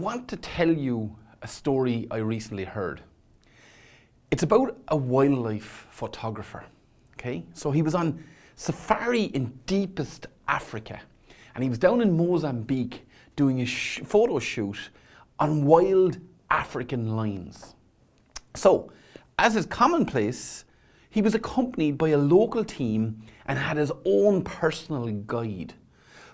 want to tell you a story I recently heard. It's about a wildlife photographer, okay? So he was on safari in deepest Africa, and he was down in Mozambique doing a photo shoot on wild African lions. So, as is commonplace, he was accompanied by a local team and had his own personal guide.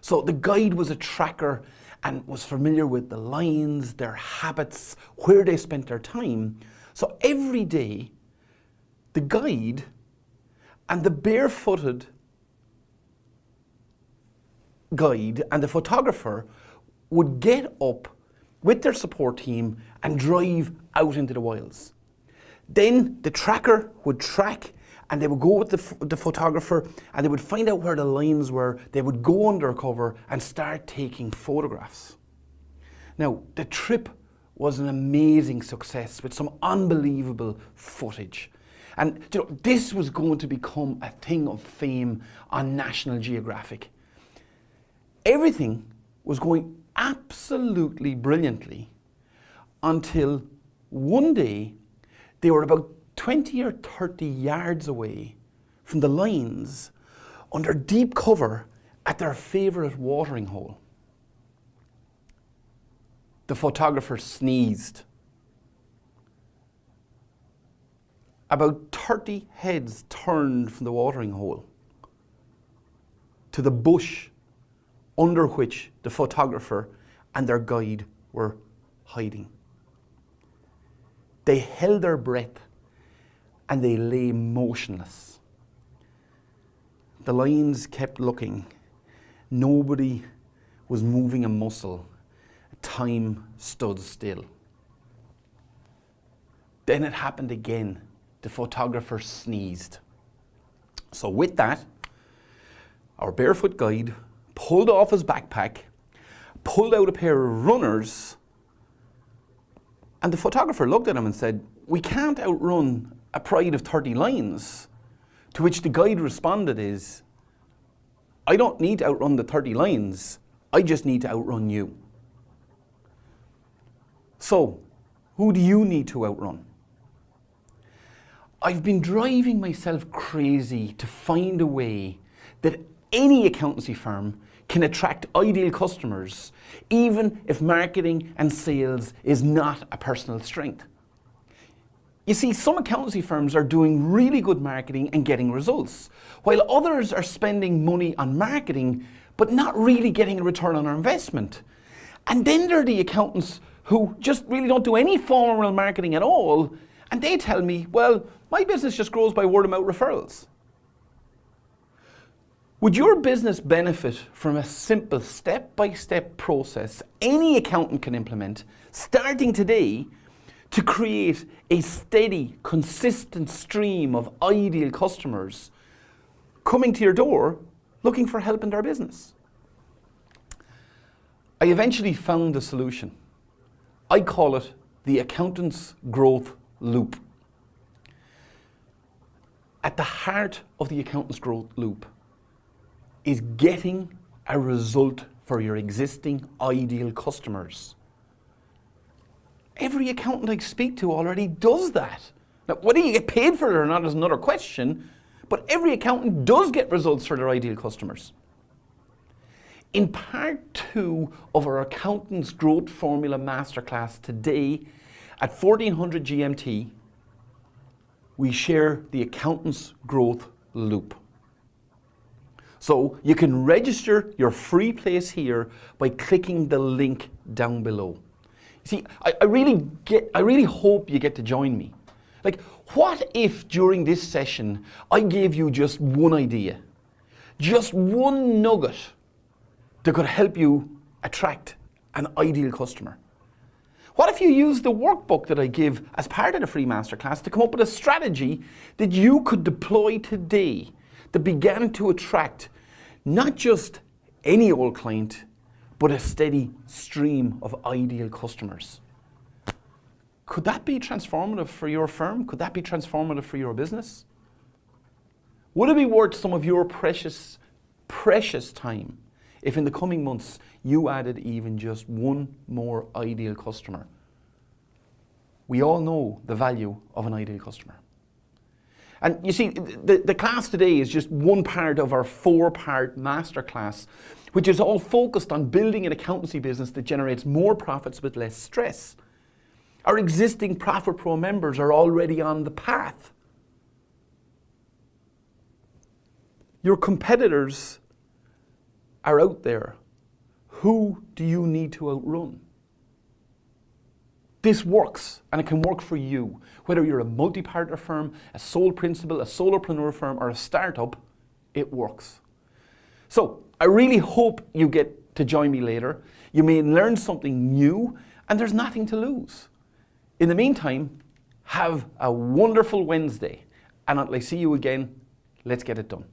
So the guide was a tracker and was familiar with the lions, their habits, where they spent their time. So every day, the guide and the barefooted guide and the photographer would get up with their support team and drive out into the wilds. Then the tracker would track, and they would go with the photographer, and they would find out where the lions were. They would go undercover and start taking photographs. Now, the trip was an amazing success with some unbelievable footage. And you know, this was going to become a thing of fame on National Geographic. Everything was going absolutely brilliantly until one day they were about 20 or 30 yards away from the lions under deep cover at their favourite watering hole. The photographer sneezed. About 30 heads turned from the watering hole to the bush under which the photographer and their guide were hiding. They held their breath and they lay motionless. The lions kept looking. Nobody was moving a muscle. Time stood still. Then it happened again. The photographer sneezed. So with that, our barefoot guide pulled off his backpack, pulled out a pair of runners, and the photographer looked at him and said, "We can't outrun a pride of 30 lions." To which the guide responded is, "I don't need to outrun the 30 lions, I just need to outrun you." So, who do you need to outrun? I've been driving myself crazy to find a way that any accountancy firm can attract ideal customers, even if marketing and sales is not a personal strength. You see, some accountancy firms are doing really good marketing and getting results, while others are spending money on marketing, but not really getting a return on their investment. And then there are the accountants who just really don't do any formal marketing at all, and they tell me, well, my business just grows by word of mouth referrals. Would your business benefit from a simple step-by-step process any accountant can implement, starting today, to create a steady, consistent stream of ideal customers coming to your door looking for help in their business? I eventually found the solution. I call it the accountant's growth loop. At the heart of the accountant's growth loop is getting a result for your existing ideal customers. Every accountant I speak to already does that. Now, whether you get paid for it or not is another question, but every accountant does get results for their ideal customers. In part 2 of our Accountant's Growth Formula Masterclass today at 1400 GMT, we share the Accountant's Growth Loop. So you can register your free place here by clicking the link down below. See, I really hope you get to join me. Like, what if during this session I gave you just one idea, just one nugget that could help you attract an ideal customer? What if you used the workbook that I give as part of the free masterclass to come up with a strategy that you could deploy today that began to attract not just any old client, but a steady stream of ideal customers? Could that be transformative for your firm? Could that be transformative for your business? Would it be worth some of your precious, precious time if in the coming months you added even just one more ideal customer. We all know the value of an ideal customer. And you see, the class today is just one part of our 4-part masterclass, which is all focused on building an accountancy business that generates more profits with less stress. Our existing Profit Pro members are already on the path. Your competitors are out there. Who do you need to outrun? This works, and it can work for you. Whether you're a multi-partner firm, a sole principal, a solopreneur firm, or a startup, it works. So I really hope you get to join me later. You may learn something new, and there's nothing to lose. In the meantime, have a wonderful Wednesday, and until I see you again, let's get it done.